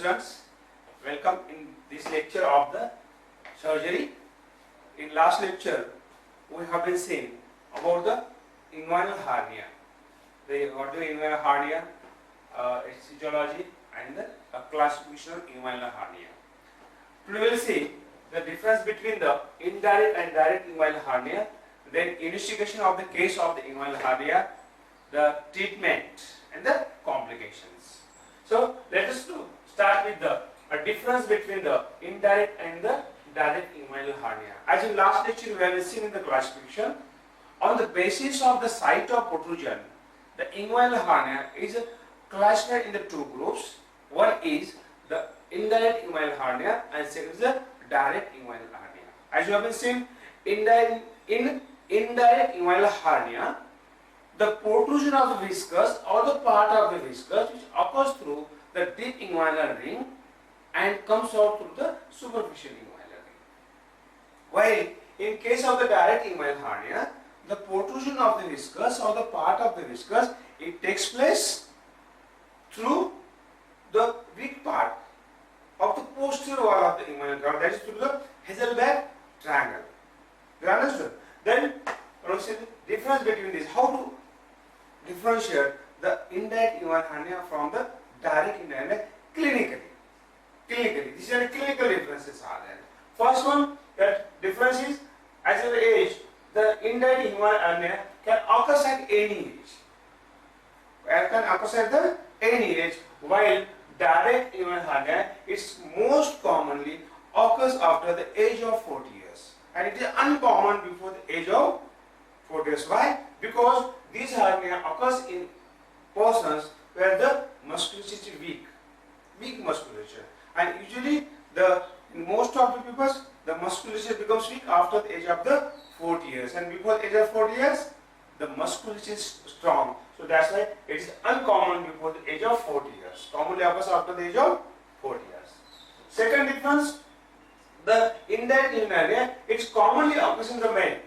students, welcome in this lecture of the surgery. In last lecture, we have been seeing about the inguinal hernia. What is inguinal hernia? Its physiology and the classification of inguinal hernia. Today we will see the difference between the indirect and direct inguinal hernia, then investigation of the case of the inguinal hernia, the treatment and the complications. So let us start with the difference between the indirect and the direct inguinal hernia. As in last lecture we have seen in the classification, on the basis of the site of protrusion, the inguinal hernia is classified in the two groups. One is the indirect inguinal hernia and second is the direct inguinal hernia. As you have been seen, indirect inguinal hernia, the protrusion of the viscus or the part of the viscus which occurs through the deep inguinal ring and comes out through the superficial inguinal ring. While in case of the direct inguinal hernia, the protrusion of the viscus or the part of the viscus, it takes place through the weak part of the posterior wall of the inguinal canal, that is through the Hazelback triangle. You understood? Then see the difference between this. How to differentiate the indirect inguinal hernia from the direct inguinal hernia clinically? These are the clinical differences are there. First one, that difference is as an age, the indirect inguinal hernia can occur at any age. It can occur at any age, while direct inguinal hernia is most commonly occurs after the age of 40 years, and it is uncommon before the age of 40 years. Why? Because this hernia occurs in persons where the musculature is weak musculature, and usually in most of the people the musculature becomes weak after the age of the 40 years, and before the age of 40 years the musculature is strong. So that's why it is uncommon before the age of 40 years. Commonly occurs after the age of 40 years. Second difference, the indirect inguinal hernia, it commonly occurs in the male,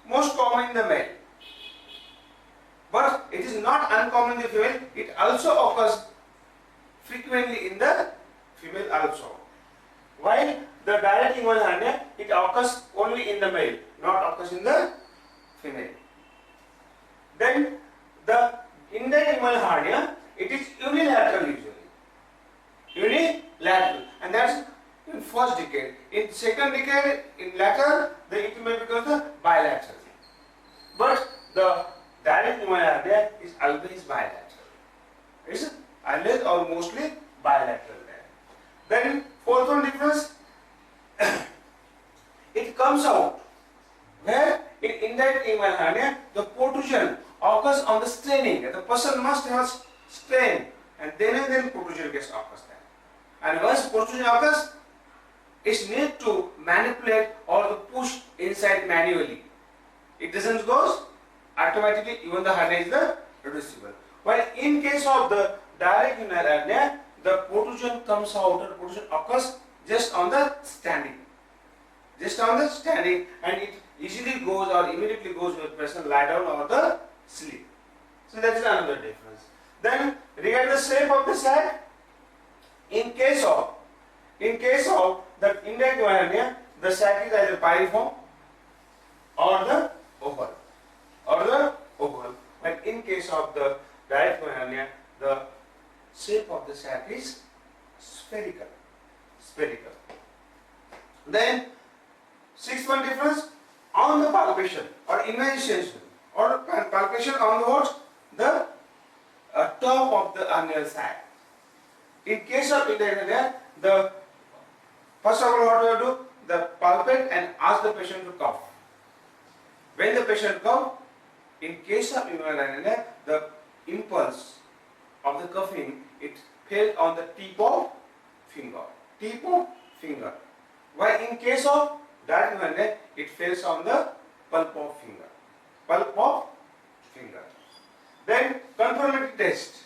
most common in the male, but it is not uncommon in the female. It also occurs frequently in the female also. While the direct inguinal hernia, it occurs only in the male, not occurs in the female. Then the indirect inguinal hernia, it is unilateral usually. Unilateral, and that's in first decade. In second decade, in latter, it may become the bilateral. But the direct inguinal hernia is always bilateral. It's always or mostly bilateral there. Then fourth one difference, it comes out where in indirect inguinal hernia the protrusion occurs on the straining. The person must have strain, and then protrusion gets occurs there. And once protrusion occurs, it's need to manipulate or to push inside manually. It doesn't go automatically, even the hernia is the reducible. While in case of the direct inguinal hernia, the protrusion comes out, or protrusion occurs just on the standing. And it easily goes or immediately goes when the person lie down or the sleep. So that is another difference. Then regarding the shape of the sac, in case of the indirect inguinal hernia, the sac is either piriform or the oval. But in case of the direct inguinal hernia, the shape of the sac is spherical. Then sixth one difference, on the palpation or investigation or palpation on the what? The top of the hernial sac. In case of indirect hernia, the first of all what we have to do, the palpate and ask the patient to cough. When the patient cough, in case of inguinal hernia, the impulse of the coughing, it fell on the tip of finger. While in case of direct inguinal hernia, it falls on the pulp of finger. Then confirmatory test.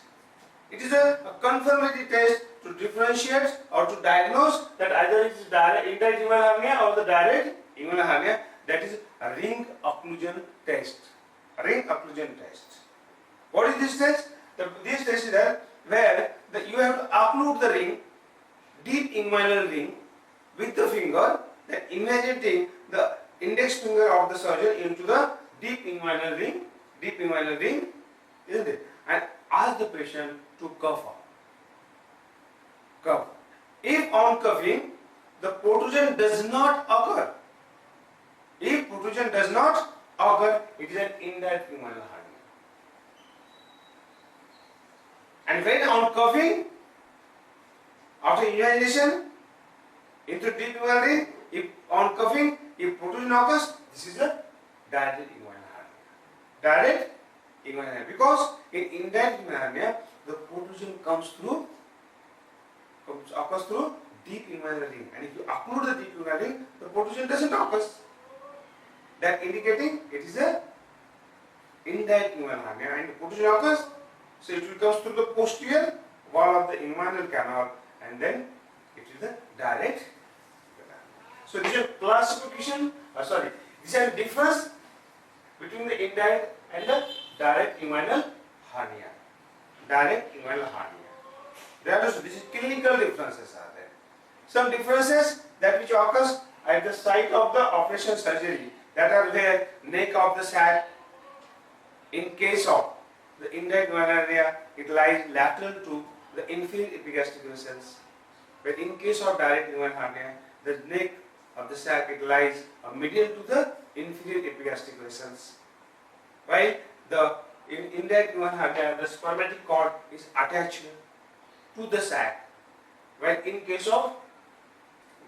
It is a confirmatory test to differentiate or to diagnose that either it is indirect inguinal hernia or the direct inguinal hernia. That is a ring occlusion test. What is this test? This test is that where you have to occlude the ring deep inguinal ring with the finger, then injecting the index finger of the surgeon into the deep inguinal ring, isn't it? And ask the patient to cough out. Cough. If on coughing, the protrusion does not occur. If protrusion does not occur, it is an indirect inguinal hernia. And when on coughing, after inhalation into deep inguinal ring, if on coughing, if protrusion occurs, this is a direct inguinal hernia. Direct inguinal hernia. Because in indirect inguinal hernia, the protrusion occurs through deep inguinal ring. And if you occlude the deep inguinal ring, the protrusion doesn't occur. That indicating it is a indirect inguinal hernia, and the protrusion occurs, so it will come through the posterior wall of the inguinal canal, and then it is the direct. So this is a classification. This is a difference between the indirect and the direct inguinal hernia. Direct inguinal hernia. There are these clinical differences are there. Some differences that which occurs at the site of the operation surgery, that are where neck of the sac, in case of the indirect inguinal hernia, it lies lateral to the inferior epigastric vessels. But in case of direct inguinal hernia, the neck of the sac, it lies medial to the inferior epigastric vessels. While in indirect inguinal hernia, the spermatic cord is attached to the sac. While in case of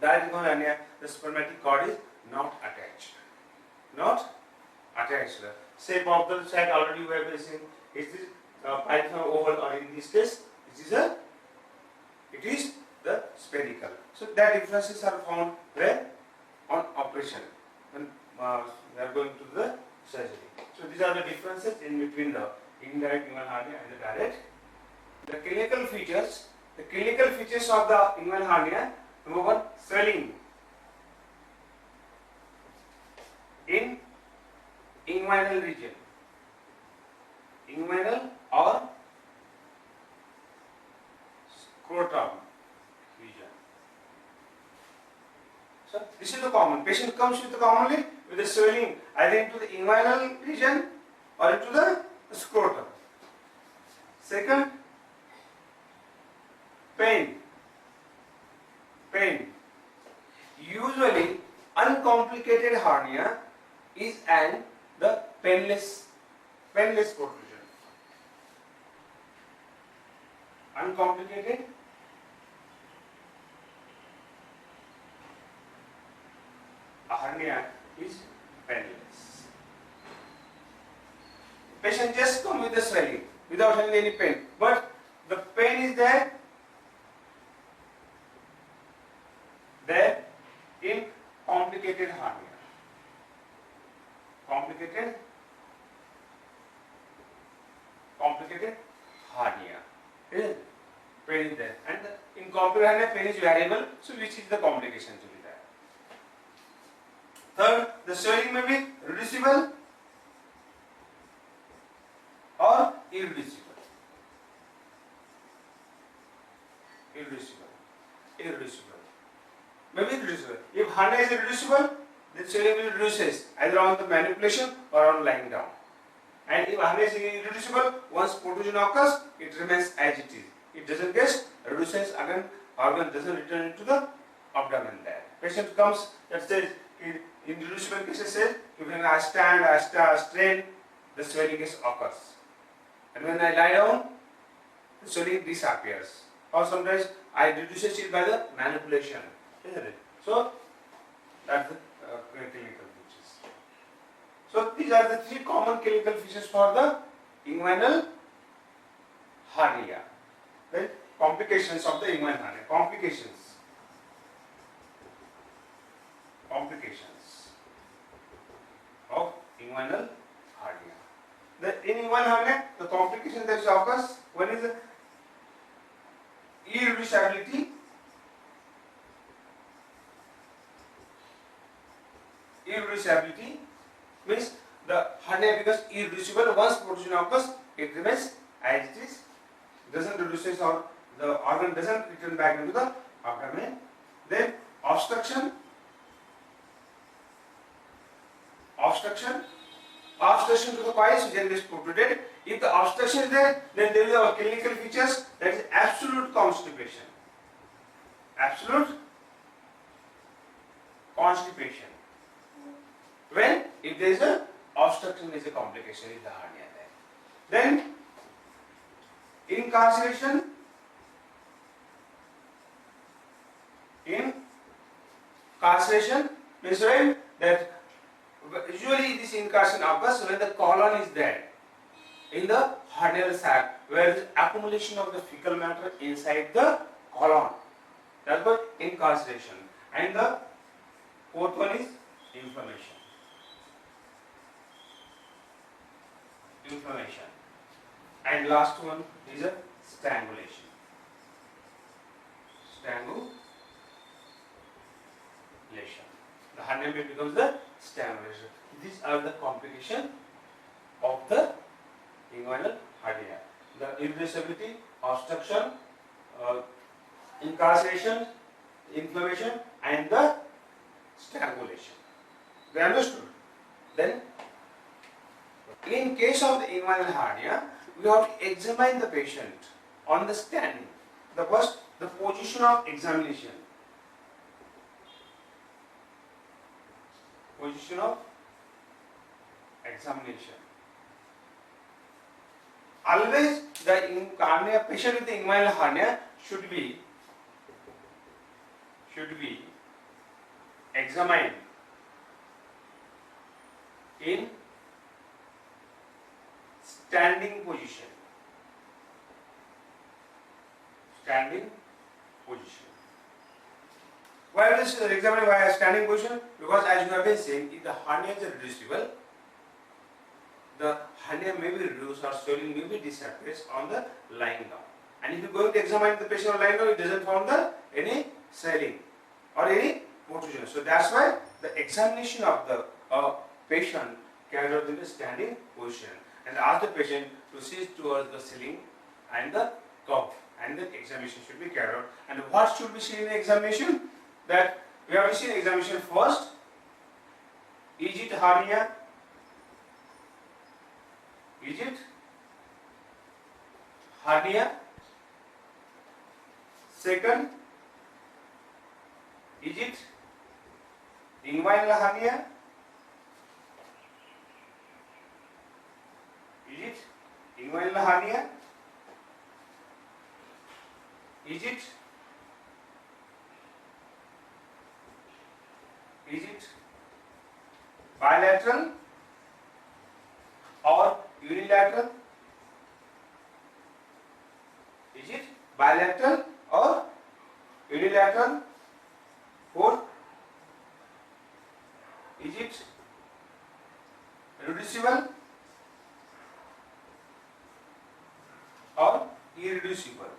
direct inguinal hernia, the spermatic cord is not attached. Shape of the sac already we have seen. Is this python oval, or in this case, it is the spherical. So that differences are found where on operation when we are going to the surgery. So these are the differences in between the indirect inguinal hernia and the direct. The clinical features of the inguinal hernia: number one, swelling in inguinal region, inguinal or scrotum region. So this is the common. Patient comes commonly with a swelling either into the inguinal region or into the scrotum. Second, pain. Usually uncomplicated hernia is the painless protrusion. Uncomplicated hernia is painless. Patient just come with the swelling without having any pain, but the pain is there in complicated hernia. Complicated hernia. Pain is there, and in complicated hernia, pain is variable. So which is the complication to be there? Third, the swelling may be reducible or irreducible. Maybe reducible. If hernia is irreducible, then swelling will reduces either on the manipulation or on lying down. And if hernia is irreducible, once protrusion occurs, it remains as it is. It doesn't get reduces again, organ doesn't return into the abdomen there. Patient comes, that says, in irreducible cases says, when I stand, I strain, the swelling occurs. And when I lie down, the swelling disappears. Or sometimes I reduce it by the manipulation. Isn't it? So that's the clinical features. So these are the three common clinical features for the inguinal hernia. Then complications of the inguinal hernia. Complications of inguinal hernia. In inguinal hernia, the complication that occurs, one is the irreducibility. Irreducibility means the hernia becomes irreducible. Once protrusion occurs, it remains as it is, doesn't reduce, or the organ doesn't return back into the abdomen. Then obstruction. Obstruction to the piles which are protruded. If the obstruction is there, then there is our clinical features, that is absolute constipation. Absolute constipation. When if there is a obstruction, is a complication in the hernia there. Then incarceration. Incarceration means when that usually this incarceration occurs when the colon is there in the hernial sac, where there is accumulation of the fecal matter inside the colon. That's what incarceration. And the fourth one is inflammation. And last one is a strangulation. The hernia becomes the strangulation. These are the complications of the inguinal hernia. The irritability, obstruction, incarceration, inflammation, and the strangulation. They understood? Then, in case of the inguinal hernia, we have to examine the patient on the standing. The first, the position of examination. Position of examination. Always the hernia, patient with the inguinal hernia should be examined in standing position. Why is this examined by a standing position? Because as you have been saying, if the hernia is reducible, the hernia may be reduced or swelling may be disappears on the lying down. And if you are going to examine the patient on lying down, it doesn't found any swelling or any protrusion. So that's why the examination of the patient carried out in the standing position, and ask the patient to sit towards the ceiling and the cup, and the examination should be carried out. And what should be seen in the examination? That we have to see the examination first. Is it hernia? Is it hernia? Second, is it inguinal hernia? Is it inguinal hernia? Is it bilateral or unilateral? Is it bilateral or unilateral? Fourth, is it reducible or irreducible?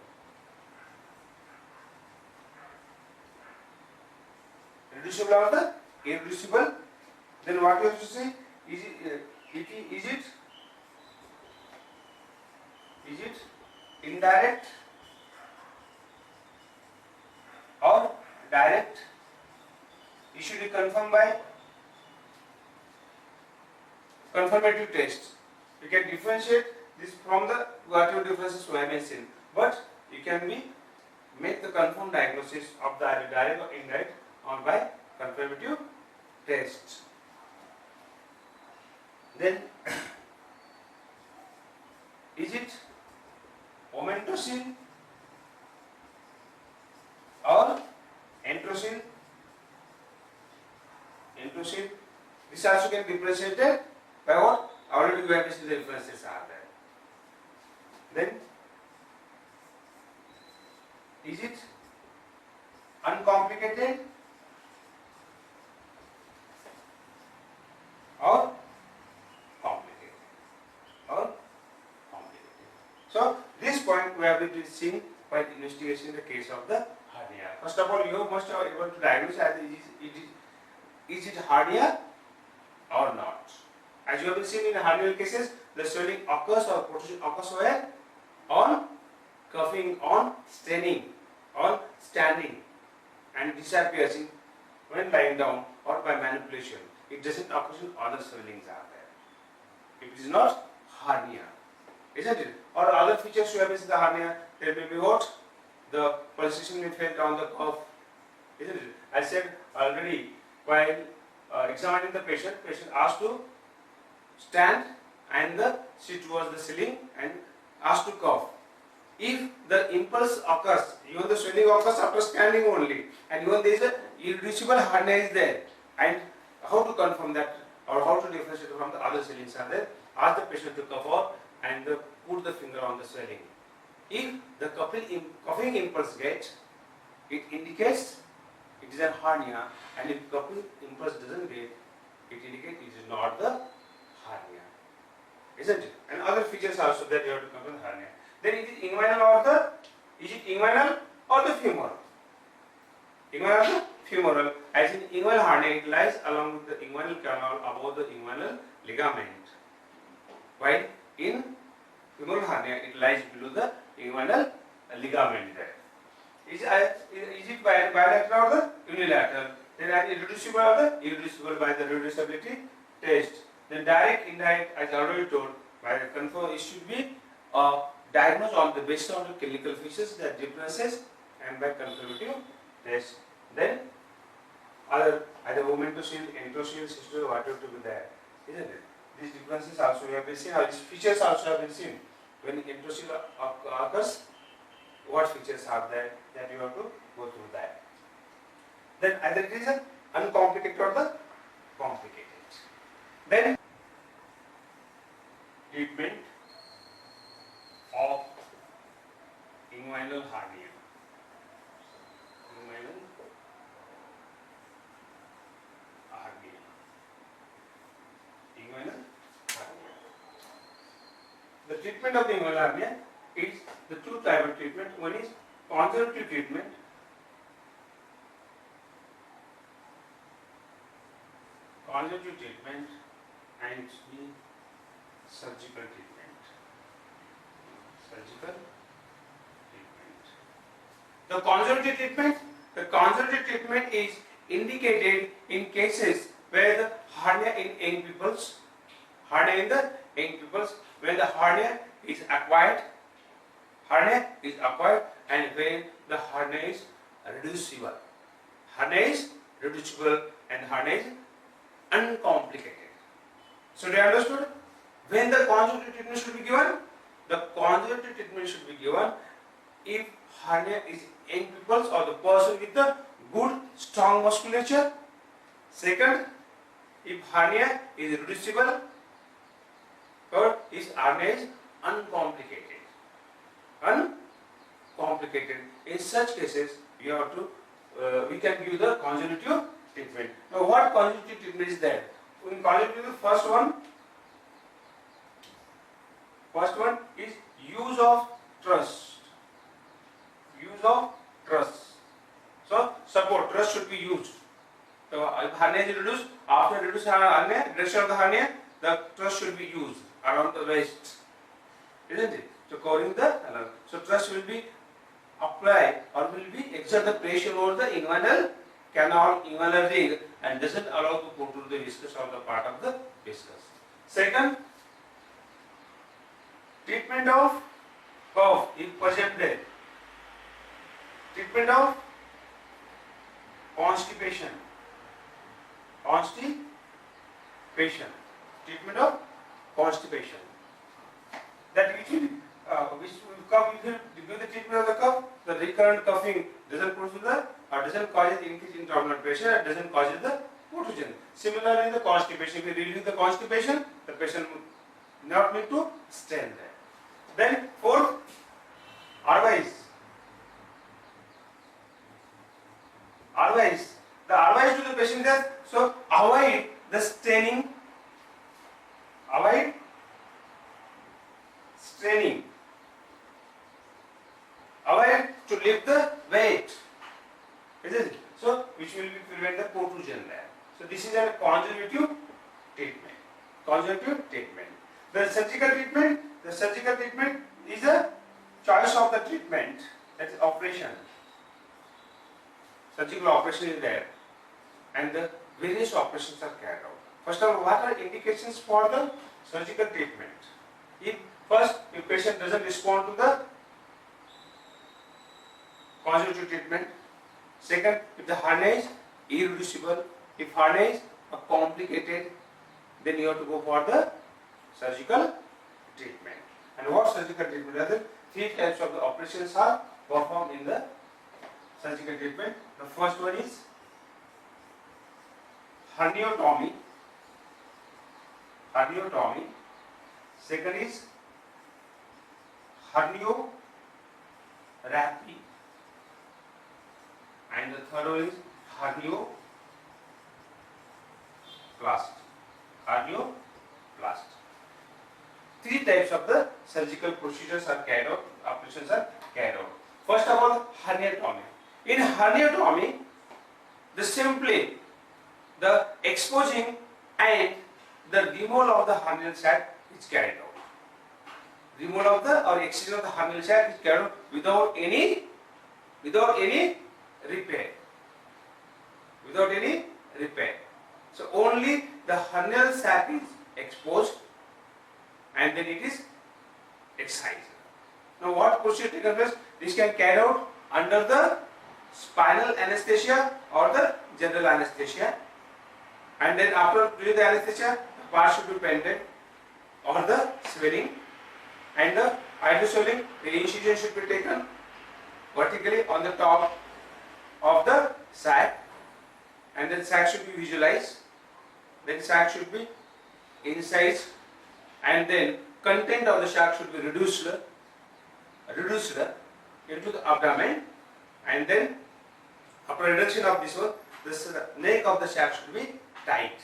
Reducible or the irreducible? Then what you have to say? Is it indirect or direct? It should be confirmed by confirmative test. You can differentiate this from the whatever differences we have mentioned, but you can make the confirmed diagnosis of the direct or indirect or by confirmative test. Then is it omentocele or enterocele? This also can be differentiated by what? Already we have seen the differences are there. Then is it uncomplicated or complicated? So this point we have been seeing by investigation in the case of the hernia. First of all, you must be able to diagnose is it hernia or not. As you have been seen in the hernial cases, the swelling occurs or protrusion occurs where? On cuffing, on staining, on standing. and disappears when lying down or by manipulation. It doesn't occur in other swellings are there. It is not hernia, isn't it? Or other features you have is the hernia. There may be what? The pulsation may felt on the cuff, isn't it? I said already while examining the patient asked to stand and sit towards the ceiling and asked to cough. If the impulse occurs, even the swelling occurs after standing only, and even there is a irreducible hernia is there, and how to confirm that or how to differentiate from the other swellings are there? Ask the patient to cough out and put the finger on the swelling. If the coughing impulse gets, it indicates it is a hernia, and if coughing impulse doesn't get, it indicates it is not the hernia, isn't it? And other features also that you have to confirm the hernia. Then it is inguinal or is it inguinal or the femoral? Inguinal or the femoral. As in inguinal hernia, it lies along with the inguinal canal above the inguinal ligament, while in femoral hernia it lies below the inguinal ligament there. Is it bilateral or the unilateral? Then are irreducible or the irreducible by the reducibility test. Then direct, indirect, as I already told, by the confirm, it should be diagnosed on the basis of the clinical features, the differences, and by confirmative test. Then either momentoshield, enteroshield, cystoid, whatever to be there, isn't it? These differences also have been seen, or these features also have been seen. When enteroshield occurs, what features are there that you have to go through that. Then either it is an uncomplicated or the complicated. Then treatment of inguinal hernia. Inguinal hernia. Inguinal hernia. The treatment of the inguinal hernia is the two types of treatment. One is conservative treatment. Conservative treatment and the surgical treatment. Surgical treatment. The conservative treatment is indicated in cases where the hernia in young peoples, when the hernia is acquired, and when the hernia is reducible. Hernia is reducible and hernia is uncomplicated. So, they understood? When the conservative treatment should be given? The conservative treatment should be given if hernia is in peoples or the person with the good strong musculature. Second, if hernia is reducible. Third, if hernia is uncomplicated. In such cases, you have to we can give the conservative treatment. Now, what conservative treatment is there? In conservative, first one is use of truss. So, support truss should be used. So, if hernia is reduced, after reducing hernia, reduction of the hernia, the truss should be used around the waist, isn't it? So, covering the so truss will be applied or will be exert the pressure over the inguinal canal, inguinal ring, and doesn't allow to go to the viscous or the part of the viscous. Second, treatment of cough if present there. Treatment of constipation. Treatment of constipation. That which cough, if you give the treatment of the cough, the recurrent coughing doesn't produce the or doesn't cause increase in abdominal pressure and doesn't cause the protogen. Similarly, the constipation, if you relieve the constipation, the patient will not need to stand there. Then fourth, advice. The advice to the patient is so avoid the straining. Avoid to lift the weight. Is it? So, which will prevent the protrusion there. So, this is a conservative treatment. The surgical treatment is a choice of the treatment, that is operation. surgical operation is there, and the various operations are carried out. First of all, what are indications for the surgical treatment? If patient doesn't respond to the conservative treatment. Second, if the hernia is irreducible, if hernia is complicated, then you have to go for the surgical treatment. And what surgical treatment are there? Three types of the operations are performed in the surgical treatment. The first one is herniotomy. Second is hernio-raphy, and the third one is hernio-plasty. Three types of the surgical procedures are carried out, operations are carried out. First of all, herniotomy. In herniotomy, the exposing and the removal of the hernial sac is carried out. Removal of the or excision of the hernial sac is carried out without any repair. So only the hernial sac is exposed and then it is excised. Now what procedure takes place? This can carry out under the spinal anesthesia or the general anesthesia, and then after doing the anesthesia, the part should be pendant or the swelling, and the hydroswelling, the incision should be taken vertically on the top of the sac, and then sac should be visualized, then sac should be incised, and then content of the sac should be reduced into the abdomen, and then after reduction of this one, this neck of the sac should be tight.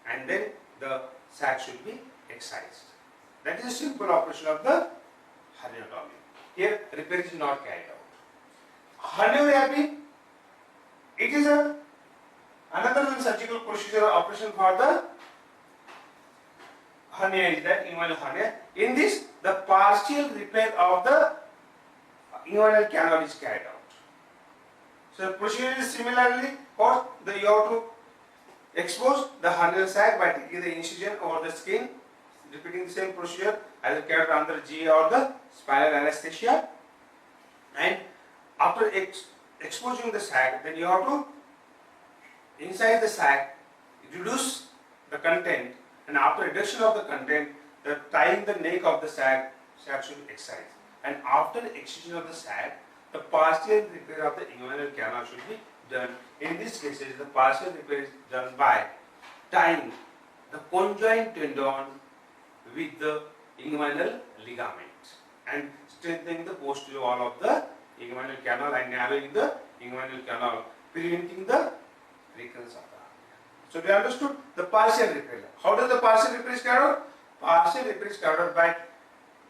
And then the sac should be excised. That is a simple operation of the herniotomy. Here repair is not carried out. Hernio-raphy, it is another than surgical procedure or operation for the hernia, is that inguinal hernia. In this, the partial repair of the inguinal canal is carried out. So the procedure is similarly what you have to expose the hernial sac by taking the incision over the skin, repeating the same procedure as carried out under GA or the spinal anesthesia. And after exposing the sac, then you have to inside the sac reduce the content, and after reduction of the content, the tying the neck of the sac should be excised. And after excision of the sac, the partial repair of the inguinal canal should be done. In these cases, the partial repair is done by tying the conjoint tendon with the inguinal ligament and strengthening the posterior wall of the inguinal canal and narrowing the inguinal canal, preventing the recurrence of the hernia. So we understood the partial repair. How does the partial repair is carried out? Partial repair is carried out by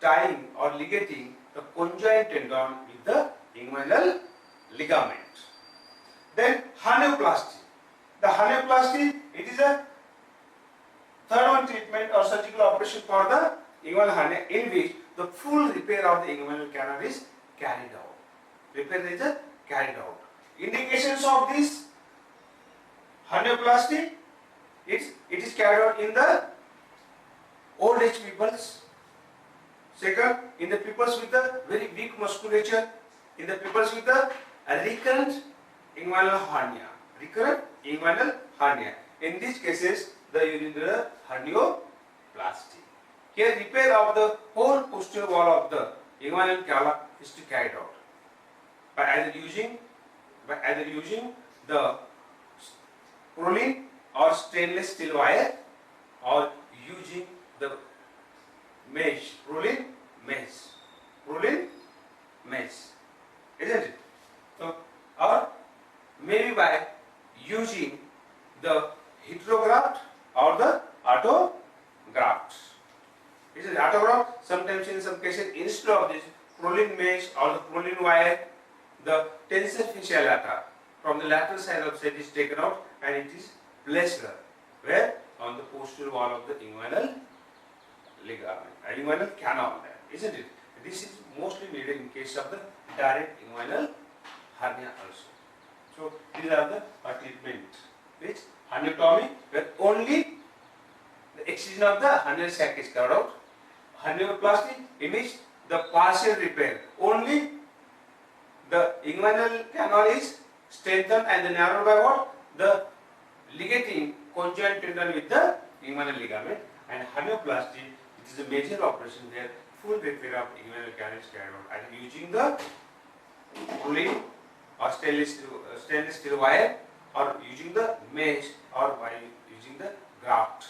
tying or ligating the conjoint tendon with the inguinal ligament. Then hernoplasty. The hernoplasty, it is a third one treatment or surgical operation for the inguinal hernia, in which the full repair of the inguinal canal is carried out. Repair is carried out. Indications of this hernoplasty, it is carried out in the old age peoples. Second, in the peoples with the very weak musculature, in the peoples with the recurrent inguinal hernia. In these cases, you need the hernoplasty. Here, repair of the whole posterior wall of the inguinal canal is to carried out by either using the Prolene or stainless steel wire, or using the mesh, Prolene mesh, isn't it? So, or maybe by using the heterograft or the autograft. This is autograft. Sometimes in some cases, instead of this Prolene mesh or the Prolene wire, the tensor fasciae lata from the lateral side of the set is taken out and it is placed where? On the posterior wall of the inguinal ligament, inguinal canal there, isn't it? this is mostly needed in case of the direct inguinal hernia also. So these are the treatment which herniotomy, where only the excision of the hernial sac is carried out. Hernioplasty, in which the partial repair, only the inguinal canal is strengthened and narrowed by what? The ligating conjoint tendon with the inguinal ligament. And hernioplasty, it is a major operation where full repair of inguinal canal is carried out either using the pulling or stainless steel wire, or using the mesh, or by using the graft.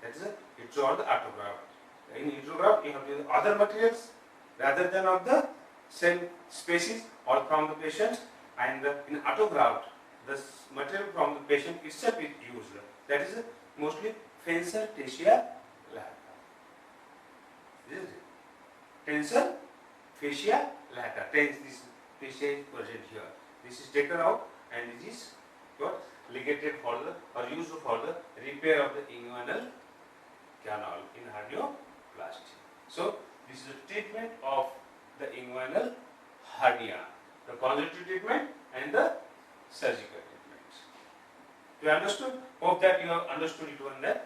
That is it's all the autograft. In autograft, you have to use other materials rather than of the same species or from the patient. And in autograft, the material from the patient itself is used. That is mostly Tensor fascia lata. This is it. Tensor fascia lata. This fascia is present here. This is taken out and this is what? Ligated for the or used for the repair of the inguinal canal in hernioplasty. So this is the treatment of the inguinal hernia, the conservative treatment and the surgical treatment. You understood? Hope that you have understood it one there.